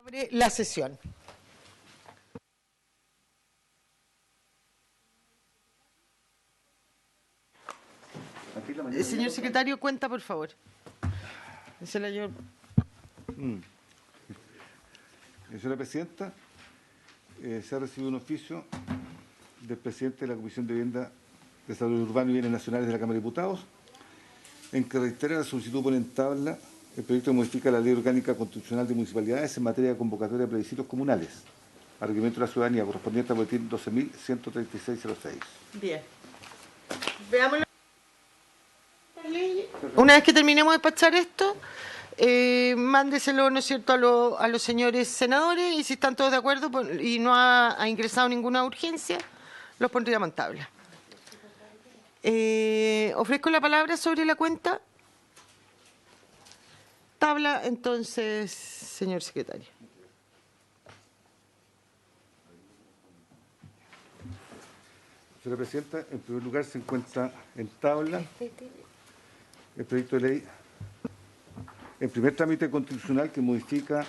Abre la sesión. Señor secretario, cuenta, por favor. Señora Presidenta, se ha recibido un oficio del presidente de la Comisión de Vivienda, Desarrollo Urbano y Bienes Nacionales de la Cámara de Diputados, en que reitera la solicitud pone en tabla el proyecto que modifica la Ley Orgánica Constitucional de Municipalidades en materia de convocatoria de plebiscitos comunales, a requerimiento de la ciudadanía correspondiente al boletín 12.13606. Bien. Veámoslo. Una vez que terminemos de despachar esto, mándeselo, ¿no es cierto?, a los señores senadores, y si están todos de acuerdo y no ha ingresado ninguna urgencia, los pondríamos en tabla. Ofrezco la palabra sobre la cuenta. Tabla, entonces, señor secretario. Señora Presidenta, en primer lugar se encuentra en tabla el proyecto de ley en primer trámite constitucional que modifica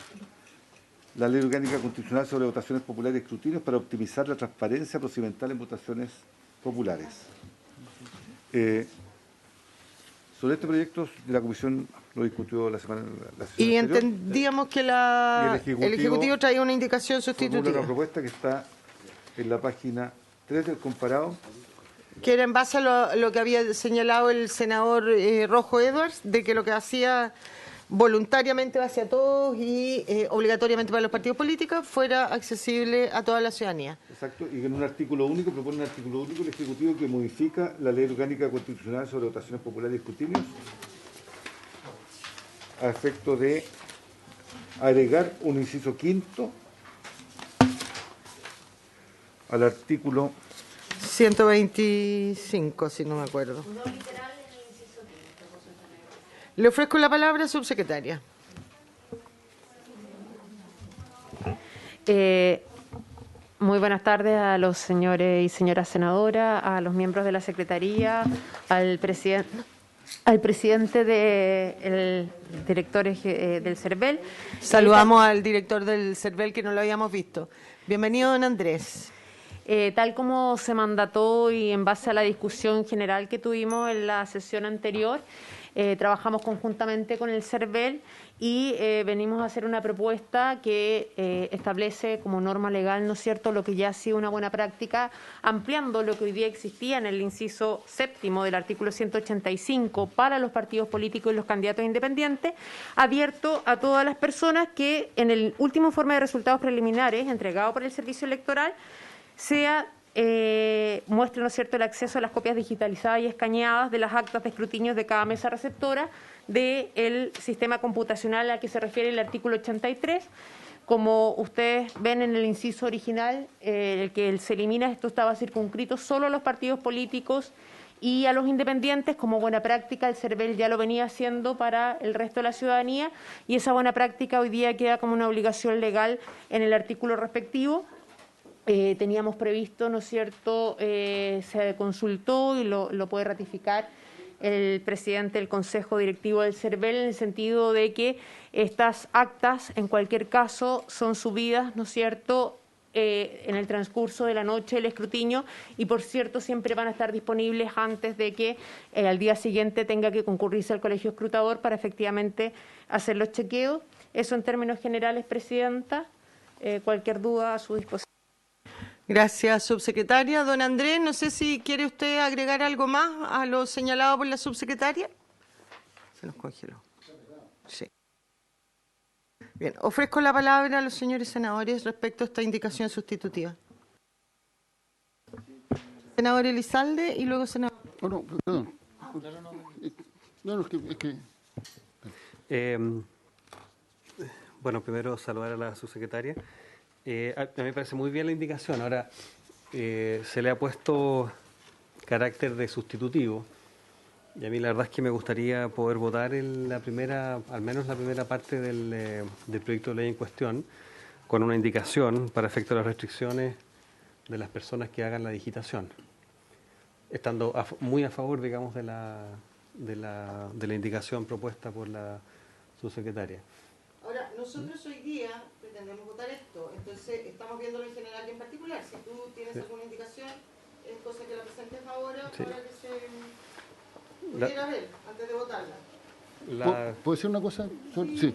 la Ley Orgánica Constitucional sobre votaciones populares y escrutinios para optimizar la transparencia procedimental en votaciones populares. Sobre este proyecto, la Comisión lo discutió la sesión y anterior. Entendíamos que el Ejecutivo traía una indicación sustitutiva. Una propuesta que está en la página 3 del comparado. Que era en base a lo que había señalado el senador Rojo Edwards, de que lo que hacía voluntariamente hacia todos y obligatoriamente para los partidos políticos fuera accesible a toda la ciudadanía. Exacto, y en un artículo único, propone un artículo único el Ejecutivo que modifica la Ley Orgánica Constitucional sobre votaciones populares y escrutinios a efecto de agregar un inciso quinto al artículo 125, si no me acuerdo. Le ofrezco la palabra, subsecretaria. Muy buenas tardes a los señores y señoras senadoras, a los miembros de la Secretaría, al presidente del director del CERVEL. Saludamos al director del CERVEL, que no lo habíamos visto. Bienvenido, don Andrés. Tal como se mandató y en base a la discusión general que tuvimos en la sesión anterior, trabajamos conjuntamente con el CERVEL y venimos a hacer una propuesta que establece como norma legal, ¿no es cierto?, lo que ya ha sido una buena práctica, ampliando lo que hoy día existía en el inciso séptimo del artículo 185 para los partidos políticos y los candidatos independientes, abierto a todas las personas que en el último informe de resultados preliminares entregado por el Servicio Electoral muestre, ¿no es cierto?, el acceso a las copias digitalizadas y escaneadas de las actas de escrutinio de cada mesa receptora del sistema computacional al que se refiere el artículo 83. Como ustedes ven en el inciso original, el que se elimina, esto estaba circunscrito solo a los partidos políticos y a los independientes. Como buena práctica, el CERVEL ya lo venía haciendo para el resto de la ciudadanía, y esa buena práctica hoy día queda como una obligación legal en el artículo respectivo. Teníamos previsto, ¿no es cierto?, se consultó y lo puede ratificar el presidente del Consejo Directivo del CERVEL, en el sentido de que estas actas, en cualquier caso, son subidas, ¿no es cierto?, en el transcurso de la noche del escrutinio, y por cierto siempre van a estar disponibles antes de que al día siguiente tenga que concurrirse al colegio escrutador para efectivamente hacer los chequeos. Eso en términos generales, Presidenta. Cualquier duda a su disposición. Gracias, subsecretaria. Don Andrés, no sé si quiere usted agregar algo más a lo señalado por la subsecretaria. Se nos congeló. Sí. Bien, ofrezco la palabra a los señores senadores respecto a esta indicación sustitutiva. Senador Elizalde y luego senador. Oh, no, perdón. No, es que... Bueno, primero saludar a la subsecretaria. A mí me parece muy bien la indicación. Ahora, se le ha puesto carácter de sustitutivo, y a mí la verdad es que me gustaría poder votar en la primera, al menos la primera parte del proyecto de ley en cuestión, con una indicación para efecto de las restricciones de las personas que hagan la digitación, estando muy a favor, digamos, de la indicación propuesta por la subsecretaria. Ahora, nosotros hoy día pretendemos votar esto. Entonces, estamos viéndolo en general y en particular. Si tú tienes alguna indicación, es cosa que la presentes ahora Sí. para que se pudiera ver antes de votarla. ¿Puedo decir una cosa? Sí.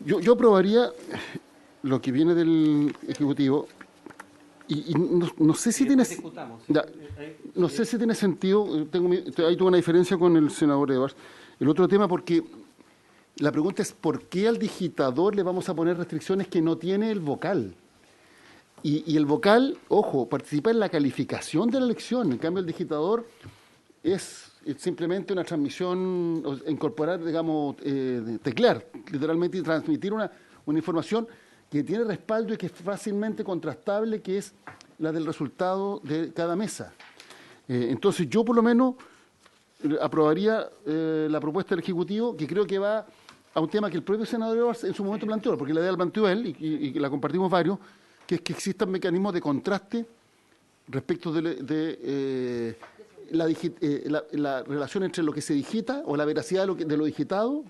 Yo aprobaría lo que viene del Ejecutivo y no sé si tiene... discutamos. Ya, no sé si tiene sentido, ahí tuve una diferencia con el senador Edwards. El otro tema, porque la pregunta es ¿por qué al digitador le vamos a poner restricciones que no tiene el vocal? Y el vocal, ojo, participa en la calificación de la elección. En cambio, el digitador es simplemente una transmisión, incorporar, digamos, teclear, literalmente, y transmitir una información que tiene respaldo y que es fácilmente contrastable, que es la del resultado de cada mesa. Entonces, yo por lo menos aprobaría la propuesta del Ejecutivo, que creo que va a un tema que el propio senador Edwards en su momento planteó, porque la idea la planteó él y la compartimos varios, que es que existan mecanismos de contraste respecto de la relación entre lo que se digita o la veracidad de lo digitado,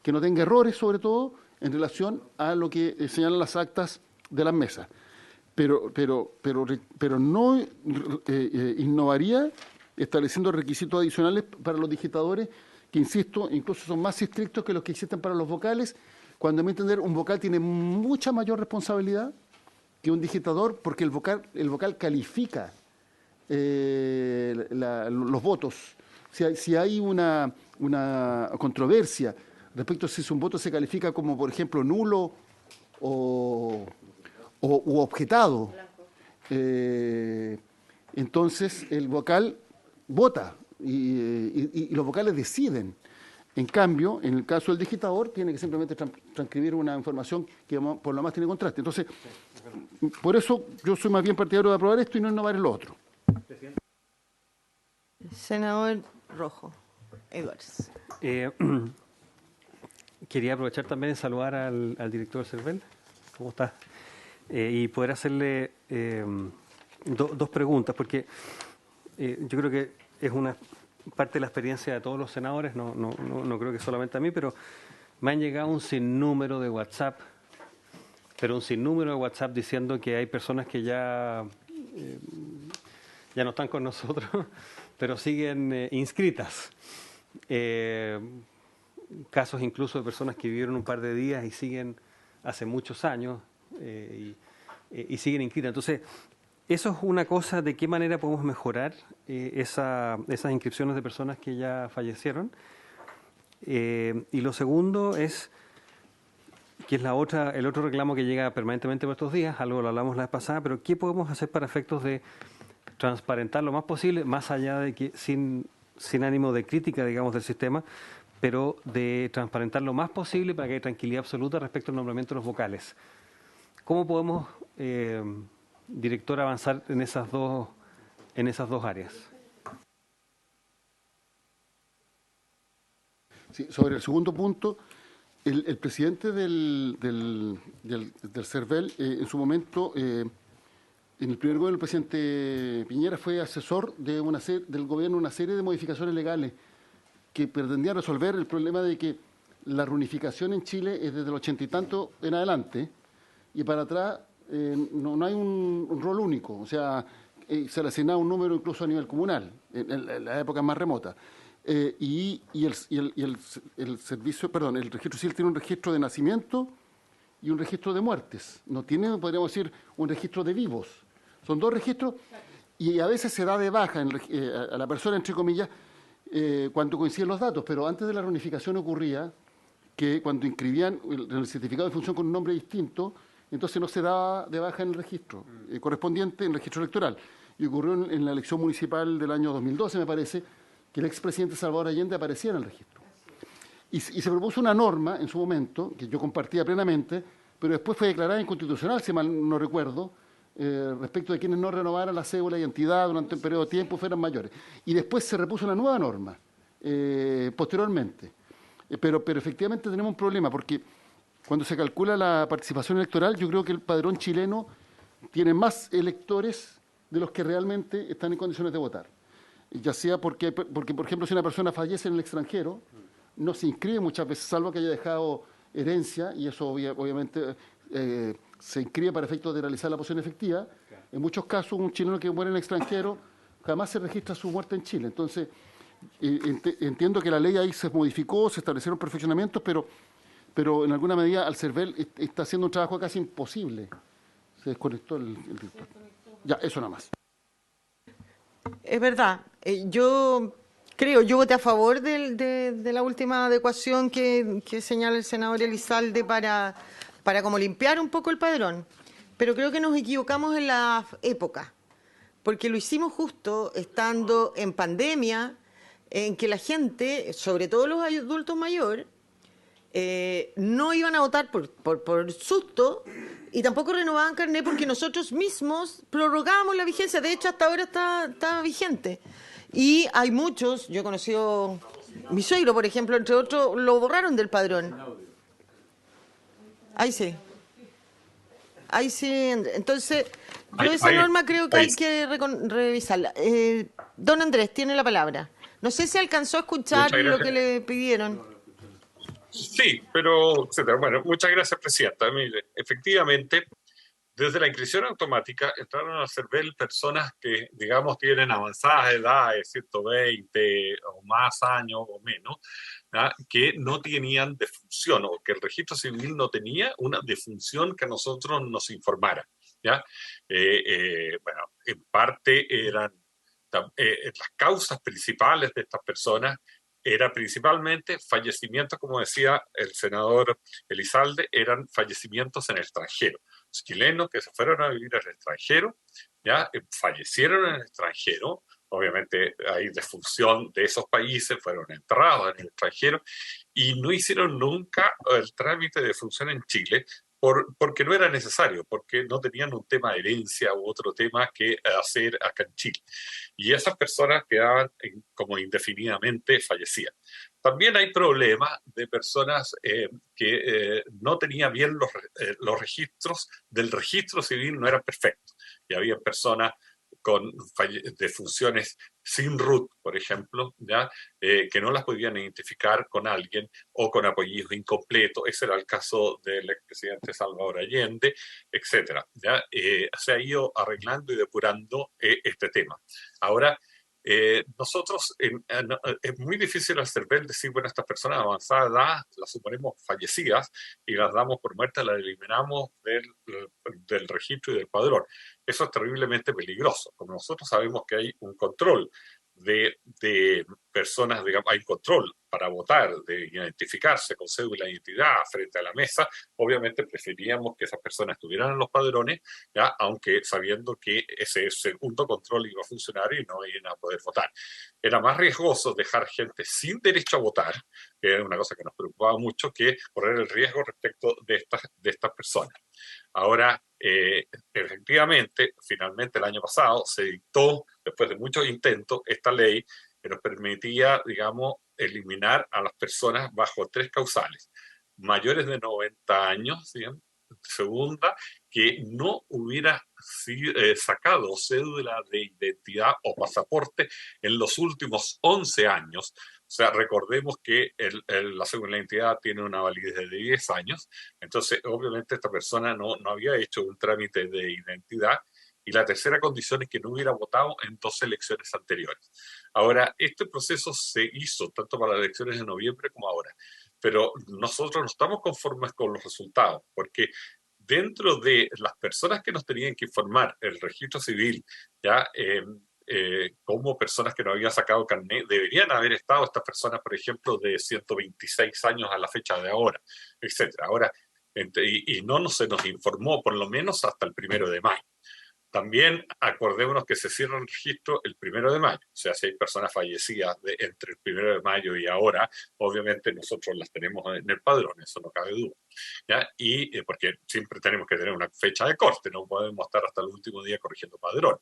que no tenga errores sobre todo en relación a lo que señalan las actas de las mesas. Pero no innovaría estableciendo requisitos adicionales para los digitadores que, insisto, incluso son más estrictos que los que existen para los vocales, cuando a mi entender un vocal tiene mucha mayor responsabilidad que un digitador, porque el vocal califica los votos. Si hay una controversia respecto a si un voto se califica como, por ejemplo, nulo u objetado, entonces el vocal vota y los vocales deciden. En cambio, en el caso del digitador, tiene que simplemente transcribir una información que por lo más tiene contraste. Entonces, por eso yo soy más bien partidario de aprobar esto y no innovar en lo otro. Senador Rojo, Edwards. Quería aprovechar también de saludar al director CERVEL. ¿Cómo está? Y poder hacerle dos preguntas, porque yo creo que es una parte de la experiencia de todos los senadores, no creo que solamente a mí, pero me han llegado un sinnúmero de WhatsApp, diciendo que hay personas que ya no están con nosotros, pero siguen inscritas. Casos incluso de personas que vivieron un par de días y siguen hace muchos años y siguen inscritas. Entonces, eso es una cosa, de qué manera podemos mejorar esas inscripciones de personas que ya fallecieron. Y lo segundo es, que es el otro reclamo que llega permanentemente por estos días, algo lo hablamos la vez pasada, pero ¿qué podemos hacer para efectos de transparentar lo más posible, más allá de que sin ánimo de crítica, digamos, del sistema, pero de transparentar lo más posible para que haya tranquilidad absoluta respecto al nombramiento de los vocales? ¿Cómo podemos, director, avanzar en esas dos áreas? Sí, sobre el segundo punto, el presidente del CERVEL, en su momento, en el primer gobierno del presidente Piñera, fue asesor del gobierno una serie de modificaciones legales que pretendían resolver el problema de que la reunificación en Chile es desde el 80 y tanto en adelante, y para atrás no hay un rol único, o sea, se le asignaba un número incluso a nivel comunal, en la época más remota. Y el servicio, perdón, el registro civil tiene un registro de nacimiento y un registro de muertes. No tiene, podríamos decir, un registro de vivos. Son dos registros y a veces se da de baja a la persona, entre comillas, cuando coinciden los datos. Pero antes de la reunificación ocurría que cuando inscribían el certificado de función con un nombre distinto, entonces no se daba de baja en el registro correspondiente, en el registro electoral. Y ocurrió en la elección municipal del año 2012, me parece, que el expresidente Salvador Allende aparecía en el registro. Y se propuso una norma en su momento, que yo compartía plenamente, pero después fue declarada inconstitucional, si mal no recuerdo, respecto de quienes no renovaran la cédula de identidad durante un periodo de tiempo fueran mayores. Y después se repuso una nueva norma, posteriormente. Pero efectivamente tenemos un problema, porque cuando se calcula la participación electoral, yo creo que el padrón chileno tiene más electores de los que realmente están en condiciones de votar. Ya sea porque, por ejemplo, si una persona fallece en el extranjero, no se inscribe muchas veces, salvo que haya dejado herencia, y eso obviamente se inscribe para efectos de realizar la posición efectiva, en muchos casos un chileno que muere en el extranjero jamás se registra su muerte en Chile. Entonces, entiendo que la ley ahí se modificó, se establecieron perfeccionamientos, pero en alguna medida al CERVEL está haciendo un trabajo casi imposible. Se desconectó el director. Ya, eso nada más. Es verdad. Yo voté a favor de la última adecuación que señala el senador Elizalde para como limpiar un poco el padrón. Pero creo que nos equivocamos en la época, porque lo hicimos justo estando en pandemia, en que la gente, sobre todo los adultos mayores, no iban a votar por susto y tampoco renovaban carnet porque nosotros mismos prorrogábamos la vigencia. De hecho, hasta ahora está vigente. Y hay muchos, yo he conocido, mi suegro, por ejemplo, entre otros, lo borraron del padrón. Ahí sí. Entonces, yo esa norma creo que hay que revisarla. Don Andrés, tiene la palabra. No sé si alcanzó a escuchar lo que le pidieron. Sí, pero, etcétera. Bueno, muchas gracias, Presidenta. Mire, efectivamente, desde la inscripción automática entraron al CERVEL personas que, digamos, tienen avanzadas edades, 120 o más años o menos, ¿ya? Que no tenían defunción o que el registro civil no tenía una defunción que a nosotros nos informara, ¿ya? Bueno, en parte eran las causas principales de estas personas era principalmente fallecimientos, como decía el senador Elizalde, eran fallecimientos en el extranjero. Los chilenos que se fueron a vivir al extranjero, ya fallecieron en el extranjero, obviamente hay defunción de esos países, fueron enterrados en el extranjero y no hicieron nunca el trámite de defunción en Chile porque no era necesario, porque no tenían un tema de herencia u otro tema que hacer acá en Chile. Y esas personas quedaban como indefinidamente fallecidas. También hay problemas de personas que no tenían bien los registros del registro civil, no eran perfectos. Y había personas con defunciones sin RUT, por ejemplo, ¿ya? Que no las podían identificar con alguien o con apellidos incompletos. Ese era el caso del expresidente Salvador Allende, etcétera. ¿Ya? Se ha ido arreglando y depurando este tema. Ahora, nosotros, es muy difícil al CERVEL decir, bueno, estas personas de avanzada edad las suponemos fallecidas y las damos por muertas, las eliminamos del registro y del padrón. Eso es terriblemente peligroso. Como nosotros sabemos que hay un control de personas, digamos, hay control para votar, de identificarse con cédula de identidad frente a la mesa, obviamente preferíamos que esas personas estuvieran en los padrones, ¿ya? Aunque sabiendo que ese segundo control iba a funcionar y no iban a poder votar. Era más riesgoso dejar gente sin derecho a votar, que era una cosa que nos preocupaba mucho, que correr el riesgo respecto de estas personas. Ahora, efectivamente, finalmente el año pasado se dictó, después de muchos intentos, esta ley que nos permitía, digamos, eliminar a las personas bajo 3 causales. Mayores de 90 años, ¿sí? Segunda, que no hubiera sacado cédula de identidad o pasaporte en los últimos 11 años. O sea, recordemos que la cédula de identidad tiene una validez de 10 años, entonces obviamente esta persona no había hecho un trámite de identidad. Y la tercera condición es que no hubiera votado en 2 elecciones anteriores. Ahora, este proceso se hizo tanto para las elecciones de noviembre como ahora, pero nosotros no estamos conformes con los resultados, porque dentro de las personas que nos tenían que informar el registro civil, ya como personas que no habían sacado carnet, deberían haber estado estas personas, por ejemplo, de 126 años a la fecha de ahora, etcétera. Ahora, y no se nos informó, por lo menos hasta el 1 de mayo. También acordémonos que se cierra el registro el 1 de mayo. O sea, si hay personas fallecidas entre el 1 de mayo y ahora, obviamente nosotros las tenemos en el padrón, eso no cabe duda. ¿Ya? Y porque siempre tenemos que tener una fecha de corte, no podemos estar hasta el último día corrigiendo padrón.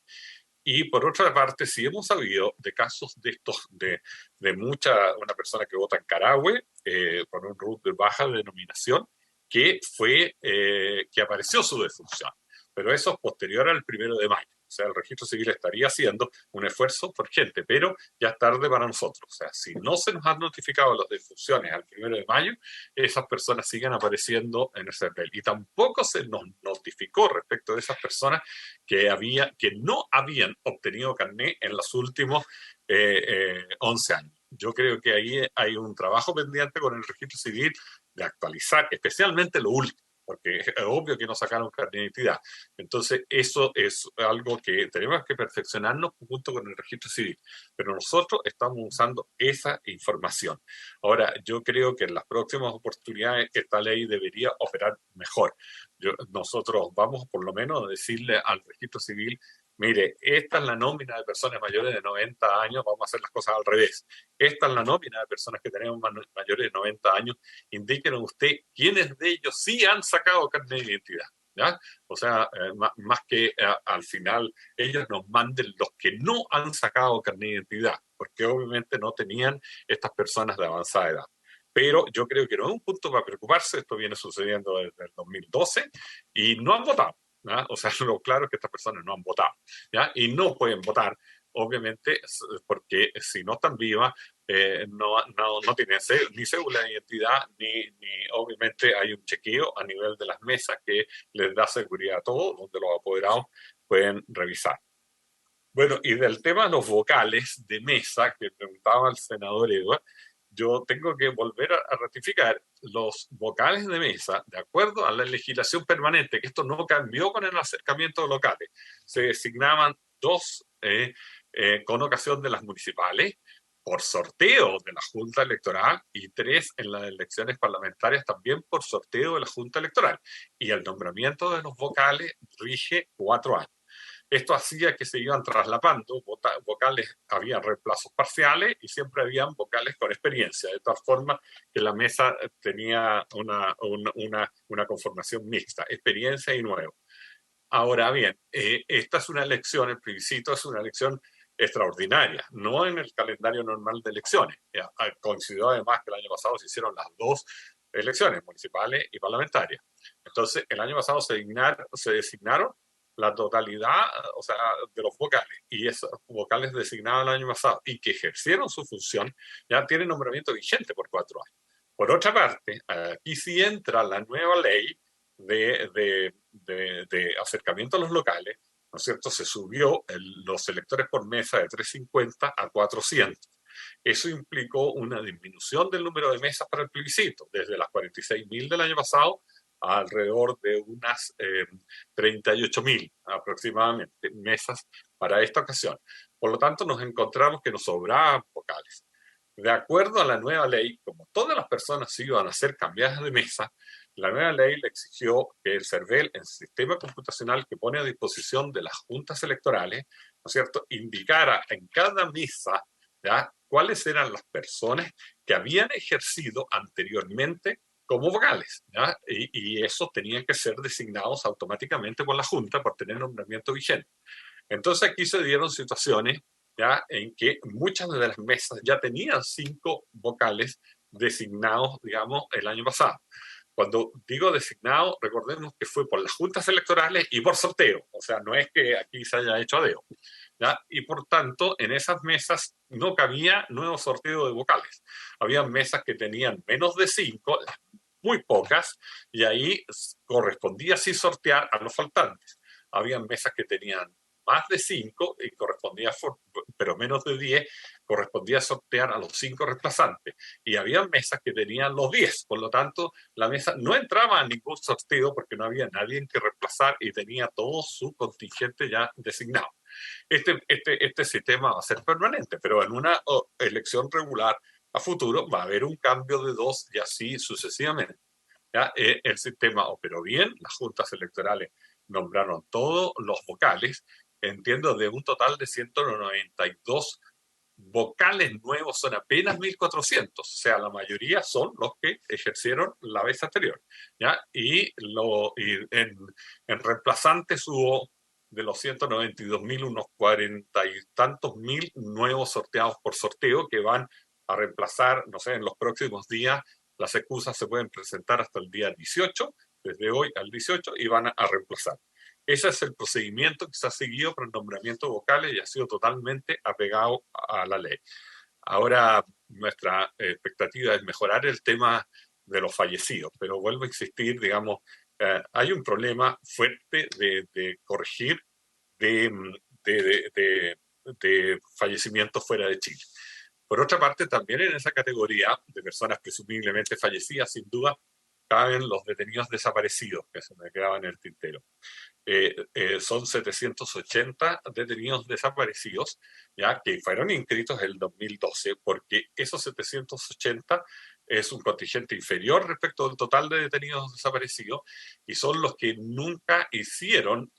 Y por otra parte, sí hemos sabido de casos de estos, de una persona que vota en Carahue, con un RUT de baja denominación, que apareció su defunción. Pero eso es posterior al 1 de mayo. O sea, el registro civil estaría haciendo un esfuerzo urgente, pero ya es tarde para nosotros. O sea, si no se nos han notificado las defunciones al 1 de mayo, esas personas siguen apareciendo en el CERVEL. Y tampoco se nos notificó respecto de esas personas que no habían obtenido carné en los últimos 11 años. Yo creo que ahí hay un trabajo pendiente con el registro civil de actualizar, especialmente lo último, porque es obvio que no sacaron carnet de identidad. Entonces, eso es algo que tenemos que perfeccionarnos junto con el registro civil. Pero nosotros estamos usando esa información. Ahora, yo creo que en las próximas oportunidades esta ley debería operar mejor. Nosotros vamos por lo menos a decirle al registro civil: mire, esta es la nómina de personas mayores de 90 años, vamos a hacer las cosas al revés. Esta es la nómina de personas que tenemos mayores de 90 años, indíquenos usted quiénes de ellos sí han sacado carnet de identidad, ¿ya? O sea, más que al final ellos nos manden los que no han sacado carnet de identidad, porque obviamente no tenían estas personas de avanzada edad. Pero yo creo que no es un punto para preocuparse, esto viene sucediendo desde el 2012 y no han votado. ¿Ya? O sea, lo claro es que estas personas no han votado, ¿ya? Y no pueden votar, obviamente, porque si no están vivas, no tienen ni cédula de identidad, ni obviamente hay un chequeo a nivel de las mesas que les da seguridad a todos, donde los apoderados pueden revisar. Bueno, y del tema de los vocales de mesa que preguntaba el senador Edward, yo tengo que volver a ratificar los vocales de mesa, de acuerdo a la legislación permanente, que esto no cambió con el acercamiento de locales. Se designaban 2 con ocasión de las municipales, por sorteo de la Junta Electoral, y 3 en las elecciones parlamentarias también por sorteo de la Junta Electoral. Y el nombramiento de los vocales rige 4 años. Esto hacía que se iban traslapando vocales, había reemplazos parciales y siempre habían vocales con experiencia, de tal forma que la mesa tenía una conformación mixta, experiencia y nuevo. Ahora bien, esta es una elección, el plebiscito es una elección extraordinaria, no en el calendario normal de elecciones. Coincidió además que el año pasado se hicieron las 2 elecciones, municipales y parlamentarias. Entonces, el año pasado se designaron la totalidad, o sea, de los vocales, y esos vocales designados el año pasado y que ejercieron su función, ya tienen nombramiento vigente por 4 años. Por otra parte, aquí sí entra la nueva ley de acercamiento a los locales, ¿no es cierto? Se subió los electores por mesa de 350 a 400. Eso implicó una disminución del número de mesas para el plebiscito, desde las 46.000 del año pasado a alrededor de unas 38.000 aproximadamente mesas para esta ocasión. Por lo tanto, nos encontramos que nos sobraban vocales. De acuerdo a la nueva ley, como todas las personas iban a ser cambiadas de mesa, la nueva ley le exigió que el CERVEL, en el sistema computacional que pone a disposición de las juntas electorales, ¿no es cierto?, indicara en cada mesa, ¿ya?, cuáles eran las personas que habían ejercido anteriormente como vocales, ¿ya? Y esos tenían que ser designados automáticamente por la Junta por tener nombramiento vigente. Entonces aquí se dieron situaciones, ¿ya?, en que muchas de las mesas ya tenían 5 vocales designados, digamos, el año pasado. Cuando digo designado, recordemos que fue por las juntas electorales y por sorteo, o sea, no es que aquí se haya hecho a dedo, ¿ya? Y por tanto, en esas mesas no cabía nuevo sorteo de vocales. Había mesas que tenían menos de 5, muy pocas, y ahí correspondía sí sortear a los faltantes. Había mesas que tenían más de 5 y correspondía, pero menos de 10, correspondía sortear a los 5 reemplazantes. Y había mesas que tenían los 10, por lo tanto, la mesa no entraba a ningún sorteo porque no había nadie en que reemplazar y tenía todo su contingente ya designado. Este sistema va a ser permanente, pero en una elección regular a futuro va a haber un cambio de 2 y así sucesivamente. ¿Ya? El sistema operó bien, las juntas electorales nombraron todos los vocales, entiendo, de un total de 192 vocales nuevos, son apenas 1.400, o sea, la mayoría son los que ejercieron la vez anterior, ¿ya? Y en reemplazantes hubo de los 192.000 unos 40 y tantos mil nuevos sorteados por sorteo que van a reemplazar, no sé, en los próximos días. Las excusas se pueden presentar hasta el día 18, desde hoy al 18, y van a reemplazar. Ese es el procedimiento que se ha seguido para el nombramiento de vocales y ha sido totalmente apegado a la ley. Ahora, nuestra expectativa es mejorar el tema de los fallecidos, pero vuelvo a insistir, digamos, hay un problema fuerte de corregir de fallecimientos fuera de Chile. Por otra parte, también en esa categoría de personas presumiblemente fallecidas, sin duda, caben los detenidos desaparecidos, que se me quedaban en el tintero. Son 780 detenidos desaparecidos, ya que fueron inscritos en el 2012, porque esos 780 es un contingente inferior respecto al total de detenidos desaparecidos y son los que nunca hicieron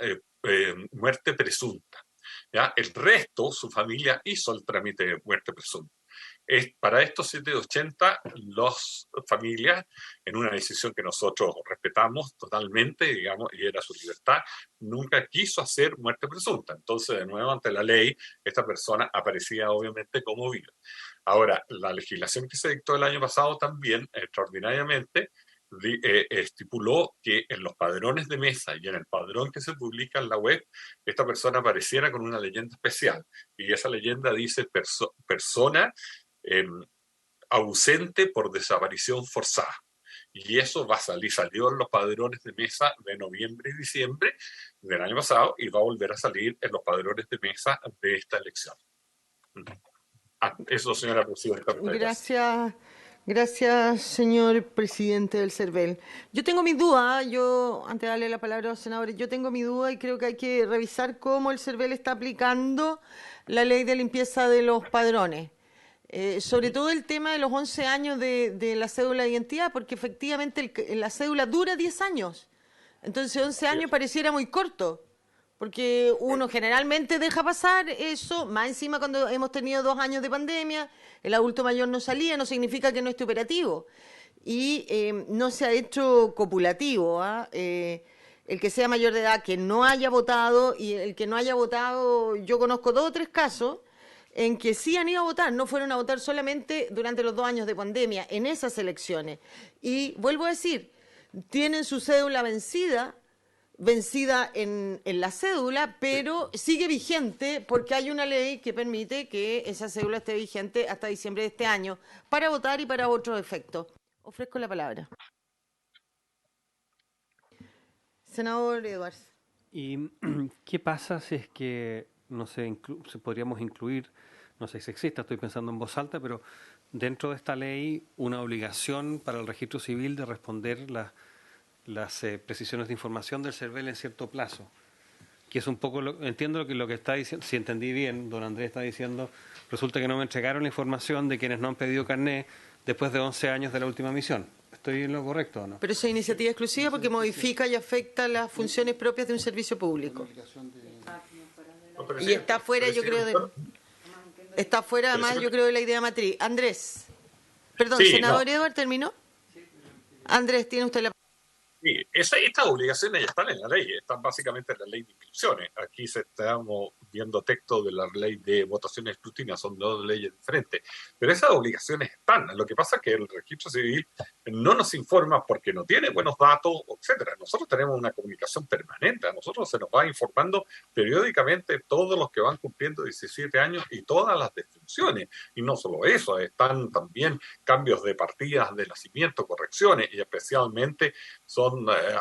muerte presunta. ¿Ya? El resto, su familia hizo el trámite de muerte presunta. Para estos 780, las familias, en una decisión que nosotros respetamos totalmente, digamos, y era su libertad, nunca quiso hacer muerte presunta. Entonces, de nuevo, ante la ley, esta persona aparecía obviamente como viva. Ahora, la legislación que se dictó el año pasado también, extraordinariamente, estipuló que en los padrones de mesa y en el padrón que se publica en la web, esta persona apareciera con una leyenda especial. Y esa leyenda dice persona ausente por desaparición forzada. Y eso salió en los padrones de mesa de noviembre y diciembre del año pasado y va a volver a salir en los padrones de mesa de esta elección. Eso, señora presidenta. Gracias, señor presidente del CERVEL. Yo tengo mi duda, antes de darle la palabra a los senadores, yo tengo mi duda y creo que hay que revisar cómo el CERVEL está aplicando la ley de limpieza de los padrones. Sobre todo el tema de los 11 años de la cédula de identidad, porque efectivamente la cédula dura 10 años. Entonces 11 años pareciera muy corto, porque uno generalmente deja pasar eso, más encima cuando hemos tenido 2 años de pandemia, el adulto mayor no salía, no significa que no esté operativo. Y no se ha hecho copulativo, el que sea mayor de edad, que no haya votado, y el que no haya votado, yo conozco 2 o 3 casos, en que sí han ido a votar, no fueron a votar solamente durante los 2 años de pandemia, en esas elecciones. Y vuelvo a decir, tienen su cédula vencida en la cédula, pero sigue vigente porque hay una ley que permite que esa cédula esté vigente hasta diciembre de este año para votar y para otros efectos. Ofrezco la palabra. Senador Edwards. ¿Y qué pasa si es que no se podríamos incluir, no sé si existe, estoy pensando en voz alta, pero dentro de esta ley una obligación para el registro civil de responder las precisiones de información del CERVEL en cierto plazo? Que es un poco, entiendo lo que está diciendo, si entendí bien, don Andrés está diciendo, resulta que no me entregaron la información de quienes no han pedido carné después de 11 años de la última misión. ¿Estoy en lo correcto o no? Pero esa iniciativa exclusiva porque modifica y afecta las funciones propias de un servicio público. Y está fuera, yo creo, está fuera además, yo creo, de la idea matriz. Andrés. Perdón, sí, senador Edward, ¿terminó? Andrés, tiene usted la... Sí, estas obligaciones ya están en la ley, están básicamente en la ley de inscripciones. Aquí estamos viendo texto de la ley de votación y escrutinio, son 2 leyes diferentes. Pero esas obligaciones están. Lo que pasa es que el registro civil no nos informa porque no tiene buenos datos, etcétera. Nosotros tenemos una comunicación permanente, a nosotros se nos va informando periódicamente todos los que van cumpliendo 17 años y todas las defunciones. Y no solo eso, están también cambios de partidas de nacimiento, correcciones, y especialmente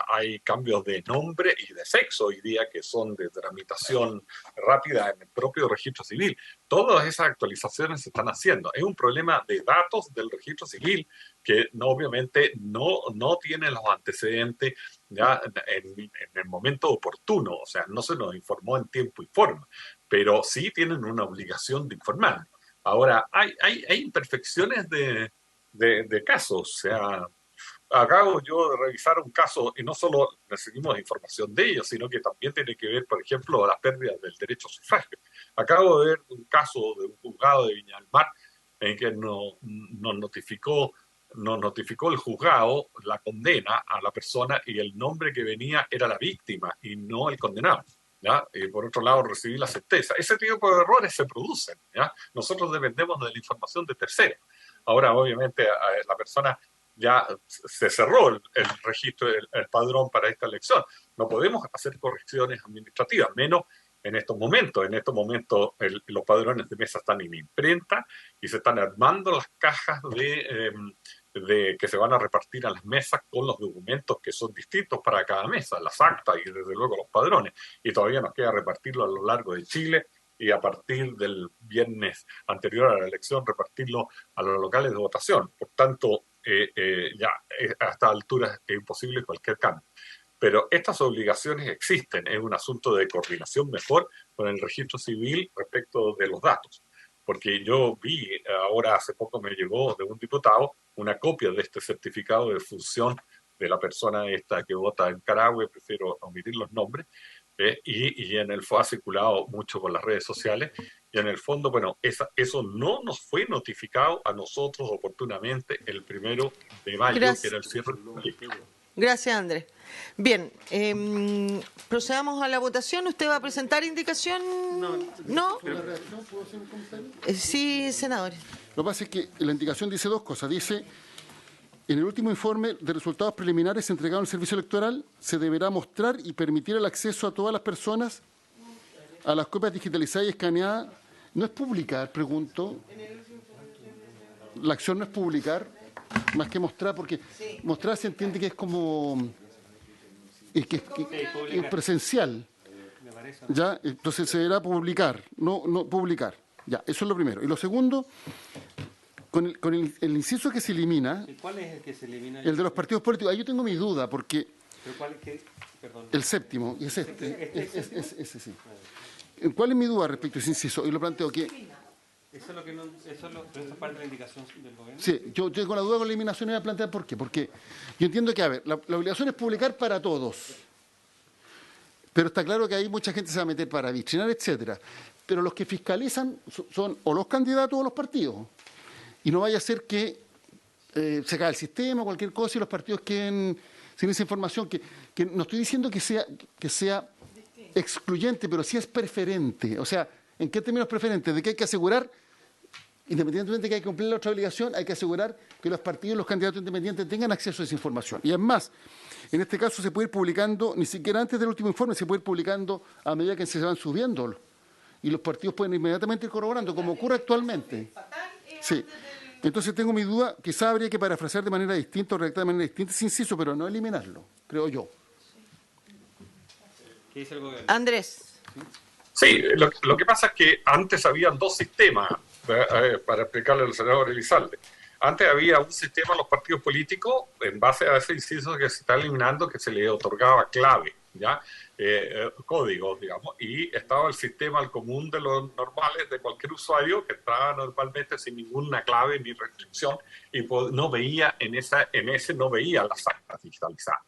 hay cambios de nombre y de sexo hoy día que son de tramitación rápida en el propio registro civil. Todas esas actualizaciones se están haciendo. Es un problema de datos del registro civil que obviamente no tiene los antecedentes ya en el momento oportuno, o sea, no se nos informó en tiempo y forma, pero sí tienen una obligación de informar. Ahora, hay imperfecciones de casos, o sea, acabo yo de revisar un caso y no solo recibimos información de ellos, sino que también tiene que ver, por ejemplo, las pérdidas del derecho a sufragio. Acabo de ver un caso de un juzgado de Viña del Mar en que nos notificó el juzgado la condena a la persona y el nombre que venía era la víctima y no el condenado. ¿Ya? Y por otro lado recibí la certeza. Ese tipo de errores se producen, ¿ya? Nosotros dependemos de la información de terceros. Ahora, obviamente, la persona ya se cerró el registro, el padrón para esta elección. No podemos hacer correcciones administrativas, menos en estos momentos. En estos momentos los padrones de mesa están en imprenta y se están armando las cajas de que se van a repartir a las mesas con los documentos que son distintos para cada mesa, las actas y desde luego los padrones. Y todavía nos queda repartirlo a lo largo de Chile y a partir del viernes anterior a la elección repartirlo a los locales de votación. Por tanto, ya a esta altura es imposible cualquier cambio. Pero estas obligaciones existen, es un asunto de coordinación mejor con el registro civil respecto de los datos. Porque yo vi, ahora hace poco me llegó de un diputado una copia de este certificado de función de la persona esta que vota en Carahue, prefiero omitir los nombres, y en el ha circulado mucho por las redes sociales, y en el fondo, bueno, eso no nos fue notificado a nosotros oportunamente el 1 de mayo, Gracias. que era el cierre del proyecto. Gracias, Andrés. Bien, procedamos a la votación. ¿Usted va a presentar indicación? ¿No? ¿Una reacción? ¿Puedo hacer un comentario? Sí, senador. Lo que pasa es que la indicación dice dos cosas. Dice, en el último informe de resultados preliminares entregado al servicio electoral, se deberá mostrar y permitir el acceso a todas las personas a las copias digitalizadas y escaneadas. No es publicar, pregunto. La acción no es publicar, más que mostrar, porque mostrar se entiende que es como que es presencial. ¿Ya? Entonces se deberá publicar, no publicar. Ya, eso es lo primero. Y lo segundo, con el inciso que se elimina, ¿Cuál es el que se elimina? el de los partidos políticos, ahí yo tengo mi duda, porque ¿Pero cuál es que? Perdón. el séptimo, y es ese sí. ¿Cuál es mi duda respecto a ese inciso? Y lo planteo que, Eso es lo que no, eso es parte de la indicación del gobierno. sí, yo tengo la duda con la eliminación y voy a plantear por qué. Porque yo entiendo que, a ver, la obligación es publicar para todos. Pero está claro que ahí mucha gente se va a meter para vitrinar, etcétera. Pero los que fiscalizan son o los candidatos o los partidos. Y no vaya a ser que se caiga el sistema o cualquier cosa y los partidos queden sin esa información. Que no estoy diciendo que sea excluyente, pero sí es preferente. O sea, ¿en qué términos preferentes? De que hay que asegurar, independientemente de que hay que cumplir la otra obligación, hay que asegurar que los partidos y los candidatos independientes tengan acceso a esa información. Y es más, en este caso se puede ir publicando, ni siquiera antes del último informe, se puede ir publicando a medida que se van subiendo. Y los partidos pueden inmediatamente ir corroborando, como ocurre actualmente. Sí. Entonces tengo mi duda, quizá habría que parafrasear de manera distinta o redactar de manera distinta ese inciso, pero no eliminarlo, creo yo. ¿Qué dice el gobierno? Andrés. Sí, lo que pasa es que antes habían dos sistemas, para explicarle al senador Elizalde. Antes había un sistema a los partidos políticos en base a ese inciso que se está eliminando, que se le otorgaba clave, ¿ya? Código, digamos, y estaba el sistema al común de los normales de cualquier usuario que entraba normalmente sin ninguna clave ni restricción y no veía en ese no veía las actas digitalizadas.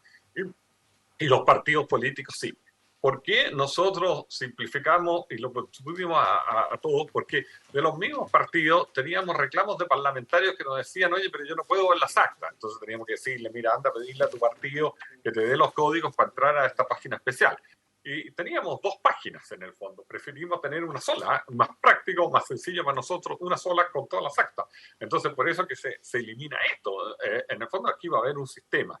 Y los partidos políticos sí. ¿Por qué nosotros simplificamos y lo subimos a todos? Porque de los mismos partidos teníamos reclamos de parlamentarios que nos decían, oye, pero yo no puedo ver las actas. Entonces teníamos que decirle, mira, anda a pedirle a tu partido que te dé los códigos para entrar a esta página especial. Y teníamos dos páginas en el fondo. Preferimos tener una sola, más práctico, más sencillo para nosotros, una sola con todas las actas. Entonces por eso que se elimina esto. En el fondo aquí va a haber un sistema.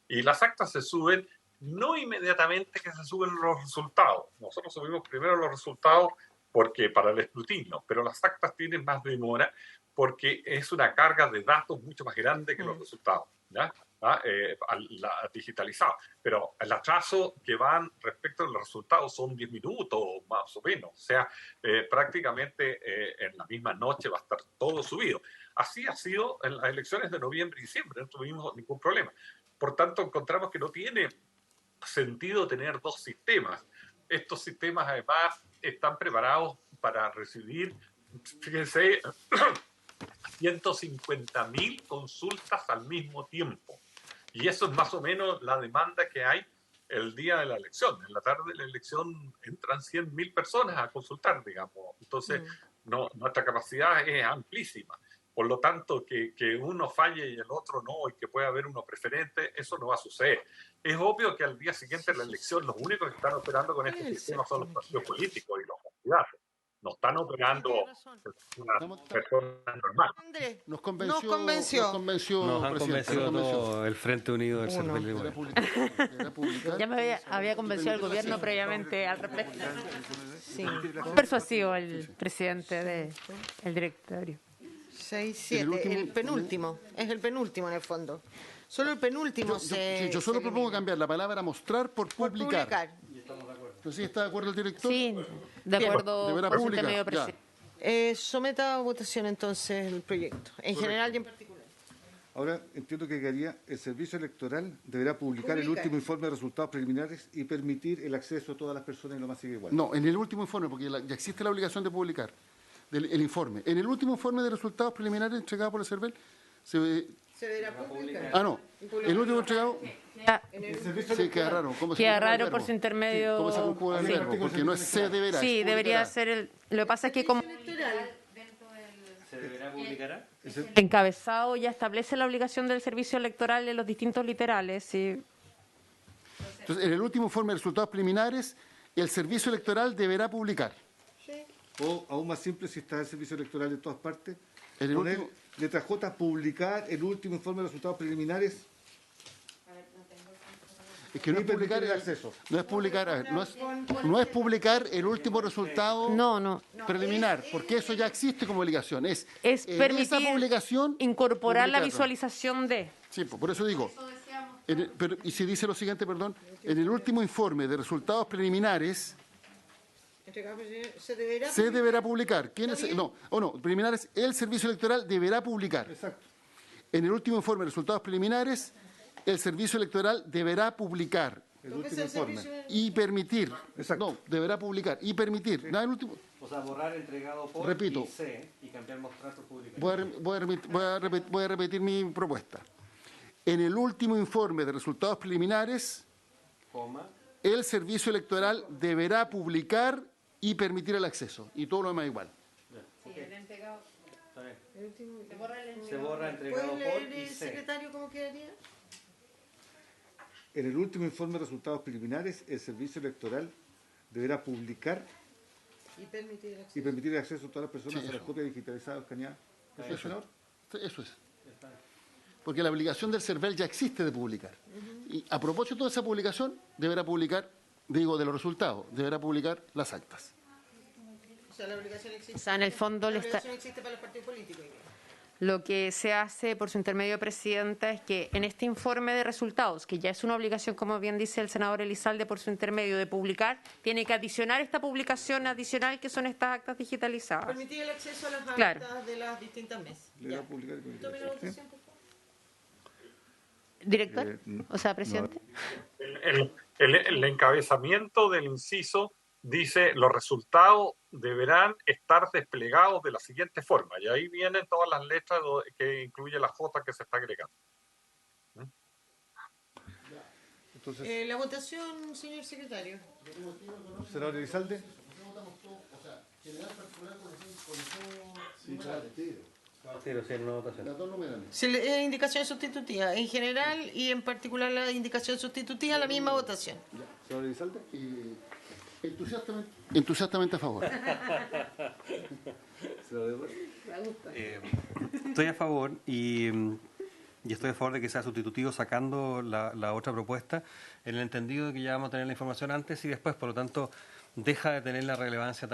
Y las actas se suben no inmediatamente que se suben los resultados. Nosotros subimos primero los resultados porque para el escrutinio, pero las actas tienen más demora porque es una carga de datos mucho más grande que los resultados, ¿ya? Digitalizado. Pero el atraso que van respecto a los resultados son 10 minutos más o menos. O sea, prácticamente en la misma noche va a estar todo subido. Así ha sido en las elecciones de noviembre y diciembre, no tuvimos ningún problema. Por tanto, encontramos que no tiene sentido tener dos sistemas. Estos sistemas además están preparados para recibir, fíjense, 150.000 consultas al mismo tiempo. Y eso es más o menos la demanda que hay el día de la elección. En la tarde de la elección entran 100.000 personas a consultar, digamos. Entonces, nuestra capacidad es amplísima. Por lo tanto, que uno falle y el otro no, y que pueda haber uno preferente, eso no va a suceder. Es obvio que al día siguiente de la elección, los únicos que están operando con este sistema son los partidos políticos y los candidatos. no están operando Tiene razón. una persona normal. Andrés, Nos convenció. nos convenció. Nos convenció, Nos han presidente, convencido nos convenció. todo el Frente Unido del Uno. Cervel del Deberá Gobierno. publicar. Ya me había convencido el gobierno previamente al respecto. Sí. Persuasivo el presidente del directorio. 6, 7, último- el penúltimo. Es el penúltimo en el fondo. Solo el penúltimo Yo solo se propongo elimina. cambiar la palabra mostrar por Por publicar. ¿No sé si está de acuerdo el director? Sí, de acuerdo Deberá por su publicar, intermedio ya. presidente. Someta a votación entonces el proyecto, en general y en particular. Ahora entiendo que quedaría: el servicio electoral deberá publicar el Publicar. último informe de resultados preliminares y permitir el acceso a todas las personas y lo más sigue igual. No, en el último informe, porque ya existe la obligación de publicar el informe. En el último informe de resultados preliminares entregado por el CERVEL, Se deberá publicar. no, el último entregado, sí, queda raro. ¿Cómo se Queda conjuga el raro verbo? por su intermedio. ¿Cómo se conjuga el Sí. verbo? Porque no es se deberá. Sí, es debería publicará. ser el. Lo que pasa es que como ¿Se deberá publicar? el encabezado ya establece la obligación del servicio electoral en los distintos literales, sí. Entonces, en el último informe de resultados preliminares, el servicio electoral deberá publicar. O, aún más simple, si está el servicio electoral en todas partes, En el poner último- letra J, publicar el último informe de resultados preliminares. Es que no Y es publicar permitir el acceso. No es publicar, a ver, no es publicar el último resultado No. preliminar, porque eso ya existe como obligación. Es en Permitir esa publicación incorporar la publicarlo. visualización de. Sí, por eso digo. Y se dice lo siguiente, perdón, en el último informe de resultados preliminares se deberá publicar. ¿Quién es? No, preliminares, el servicio electoral deberá publicar. Exacto. En el último informe de resultados preliminares, el servicio electoral deberá publicar El último informe. y permitir. Exacto. No, deberá publicar y permitir. Nada, el último. O sea, borrar entregado por Repito. y C y cambiar mostrar por publicar. Voy a repetir mi propuesta. En el último informe de resultados preliminares, Coma. el servicio electoral deberá publicar y permitir el acceso. Y todo lo demás igual. Está bien. Se borra entregado por y C. secretario cómo quedaría? En el último informe de resultados preliminares, el servicio electoral deberá publicar Y permitir el acceso. y permitir el acceso a todas las personas Sí, a las eso. copias digitalizadas o escaneadas. ¿Eso, senador? Eso es. Porque la obligación del CERVEL ya existe de publicar. Y a propósito de esa publicación, deberá publicar, de los resultados, deberá publicar las actas. O sea, la obligación existe. O sea, en el fondo La le está. obligación existe para los partidos políticos. Lo que se hace por su intermedio, Presidenta, es que en este informe de resultados, que ya es una obligación, como bien dice el senador Elizalde, por su intermedio de publicar, tiene que adicionar esta publicación adicional que son estas actas digitalizadas. Permitir el acceso a las actas Claro. de las distintas mesas. Deberá Ya. publicar y permitir Tome el la acceso. votación, por favor. ¿Director? O sea, Presidente. El encabezamiento del inciso dice: los resultados deberán estar desplegados de la siguiente forma, y ahí vienen todas las letras que incluye la J que se está agregando. Entonces, La votación, señor secretario. senador Elizalde. Tiro, sí, en una votación. Las dos numeraciones. Indicación sustitutiva. En general y en particular la indicación sustitutiva, la misma votación. Senador Elizalde. Entusiastamente a favor. Senador Herrera. Estoy a favor y estoy a favor de que sea sustitutivo sacando la otra propuesta, en el entendido de que ya vamos a tener la información antes y después, por lo tanto, deja de tener la relevancia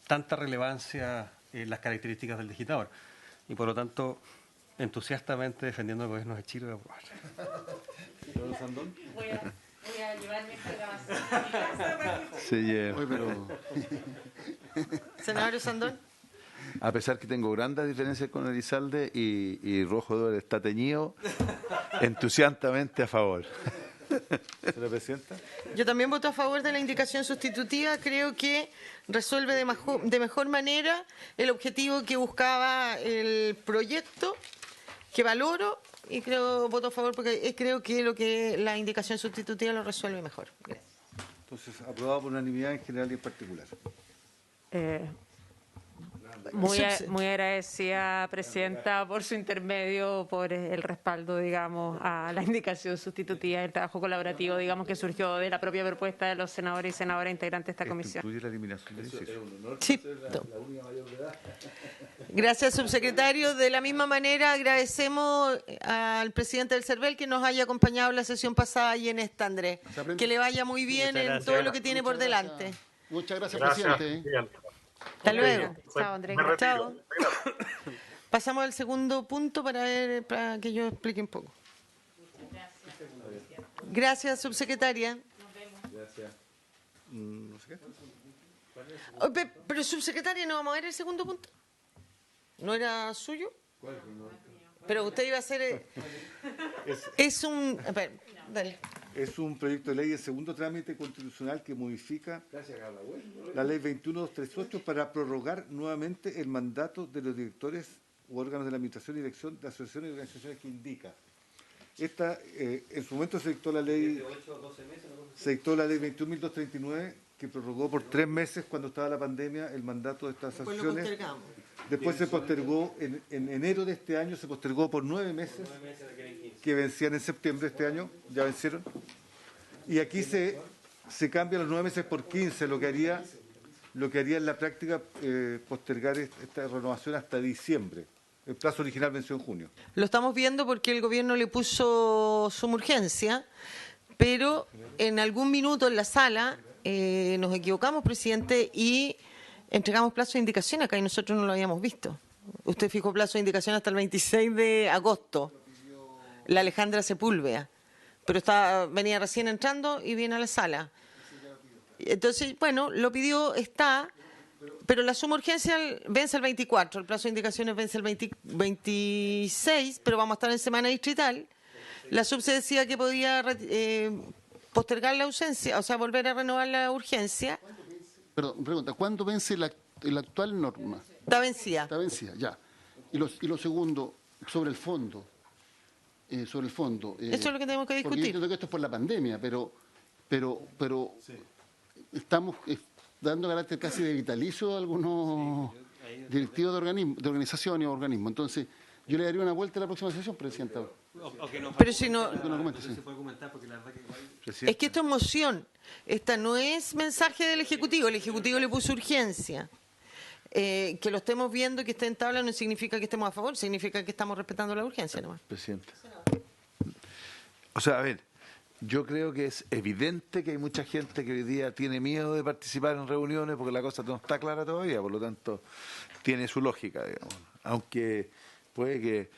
tanta relevancia en las características del digitador. Y por lo tanto, entusiastamente defendiendo el gobierno de Chile de aprobar. Senador Sandón. Voy a llevarme esta grabación a mi casa. Sí, Oye, pero Senador Sandón. a pesar que tengo grandes diferencias con Elizalde y Rojo Dólar está teñido, entusiastamente a favor. Señora Presidenta. Yo también voto a favor de la indicación sustitutiva. Creo que resuelve de mejor manera el objetivo que buscaba el proyecto, que valoro, y voto a favor porque creo que la indicación sustitutiva lo resuelve mejor. Gracias. Entonces, aprobado por unanimidad en general y en particular. Muy agradecida, Presidenta, por su intermedio, por el respaldo, digamos, a la indicación sustitutiva del trabajo colaborativo, digamos, que surgió de la propia propuesta de los senadores y senadoras integrantes de esta comisión. Incluye la eliminación del inciso. Sí. Gracias, subsecretario. De la misma manera, agradecemos al presidente del CERVEL que nos haya acompañado en la sesión pasada y en esta, Andrés. Que le vaya muy bien en todo lo que tiene por delante. Muchas gracias, Gracias, presidente. presidente. Hasta luego. Chao, Andrés. Me retiro. Chao. Pasamos al segundo punto para que yo explique un poco. Gracias, subsecretaria. No sé qué. Pero, subsecretaria, ¿no vamos a ver el segundo punto? ¿No era suyo? Pero usted iba a hacer... Es un... espera, dale. Es un proyecto de ley de segundo trámite constitucional que modifica la ley 21238 para prorrogar nuevamente el mandato de los directores u órganos de la administración y dirección de asociaciones y organizaciones que indica. En su momento se dictó la ley 21.239 que prorrogó por 3 meses cuando estaba la pandemia el mandato de estas Después lo asociaciones. postergamos. Después se postergó, en enero de este año se postergó por 9 meses, que vencían en septiembre de este año, ya vencieron. Y aquí se cambian los 9 meses por 15, lo que haría en la práctica postergar esta renovación hasta diciembre. El plazo original venció en junio. Lo estamos viendo porque el gobierno le puso suma urgencia, pero en algún minuto en la sala nos equivocamos, presidente, y entregamos plazo de indicación acá y nosotros no lo habíamos visto. Usted fijó plazo de indicación hasta el 26 de agosto, la Alejandra Sepúlveda, pero venía recién entrando y viene a la sala. Entonces, bueno, lo pidió, pero la suma urgencia vence el 24, el plazo de indicaciones vence el 26, pero vamos a estar en semana distrital. La sub se decía que podía postergar la ausencia, o sea, volver a renovar la urgencia. Perdón, pregunta, ¿cuándo vence la actual norma? Está vencida. Está vencida, ya. Y lo segundo, sobre el fondo. Eso es lo que tenemos que porque yo discutir. entiendo que esto es por la pandemia, pero estamos dando carácter casi de vitalicio a algunos directivos de organizaciones o organismos. Entonces, yo le daría una vuelta a la próxima sesión, Presidenta. Pero si no, Que no comente, sí. es que esto es moción. Esta no es mensaje del Ejecutivo. El Ejecutivo le puso urgencia. Que lo estemos viendo, que esté en tabla, no significa que estemos a favor, significa que estamos respetando la urgencia nomás. Presidente. O sea, a ver, yo creo que es evidente que hay mucha gente que hoy día tiene miedo de participar en reuniones porque la cosa no está clara todavía, por lo tanto, tiene su lógica, digamos. Aunque puede que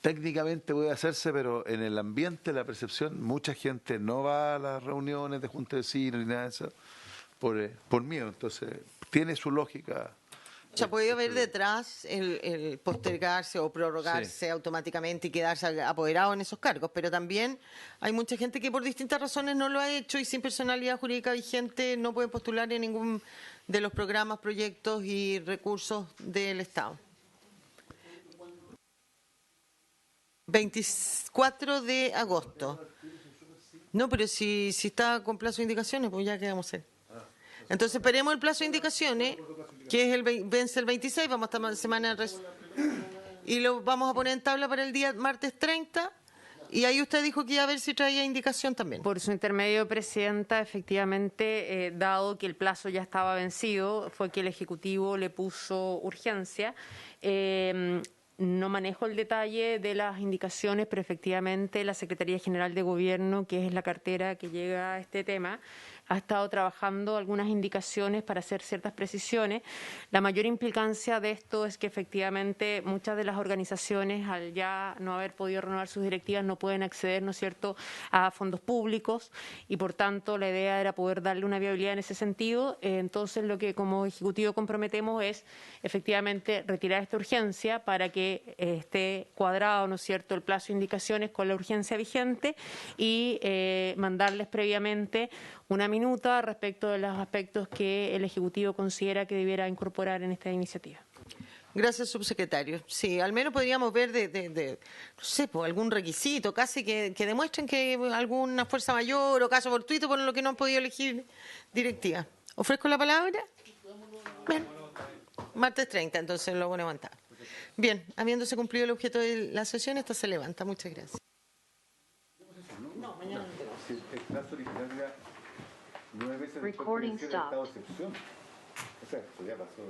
técnicamente puede hacerse, pero en el ambiente, la percepción, mucha gente no va a las reuniones de junta de vecinos ni nada de eso por miedo. Entonces, tiene su lógica. O sea, puede haber detrás el postergarse o prorrogarse automáticamente y quedarse apoderado en esos cargos, pero también hay mucha gente que por distintas razones no lo ha hecho y sin personalidad jurídica vigente no puede postular en ningún de los programas, proyectos y recursos del Estado. 24 de agosto. No, pero si está con plazo de indicaciones, pues ya quedamos ahí. Entonces esperemos el plazo de indicaciones, que es vence el 26, vamos a estar semana y lo vamos a poner en tabla para el día martes 30, y ahí usted dijo que iba a ver si traía indicación también. Por su intermedio, Presidenta, efectivamente, dado que el plazo ya estaba vencido, fue que el Ejecutivo le puso urgencia. No manejo el detalle de las indicaciones, pero efectivamente la Secretaría General de Gobierno, que es la cartera que llega a este tema, ha estado trabajando algunas indicaciones para hacer ciertas precisiones. La mayor implicancia de esto es que efectivamente muchas de las organizaciones, al ya no haber podido renovar sus directivas, no pueden acceder, ¿no es cierto?, a fondos públicos, y por tanto la idea era poder darle una viabilidad en ese sentido. Entonces lo que como Ejecutivo comprometemos es efectivamente retirar esta urgencia para que esté cuadrado, ¿no es cierto?, el plazo de indicaciones con la urgencia vigente y mandarles previamente una minuta respecto de los aspectos que el Ejecutivo considera que debiera incorporar en esta iniciativa. Gracias, subsecretario. Sí, al menos podríamos ver no sé, pues, algún requisito, casi que demuestren que alguna fuerza mayor o caso fortuito por lo que no han podido elegir directiva. ¿Ofrezco la palabra? Bien. Martes 30, entonces lo voy a levantar. Bien, habiéndose cumplido el objeto de la sesión, esta se levanta. Muchas gracias. No, mañana no. El plazo original era 9 meses después Recording de estado de stopped. excepción. O sea, esto ya pasó.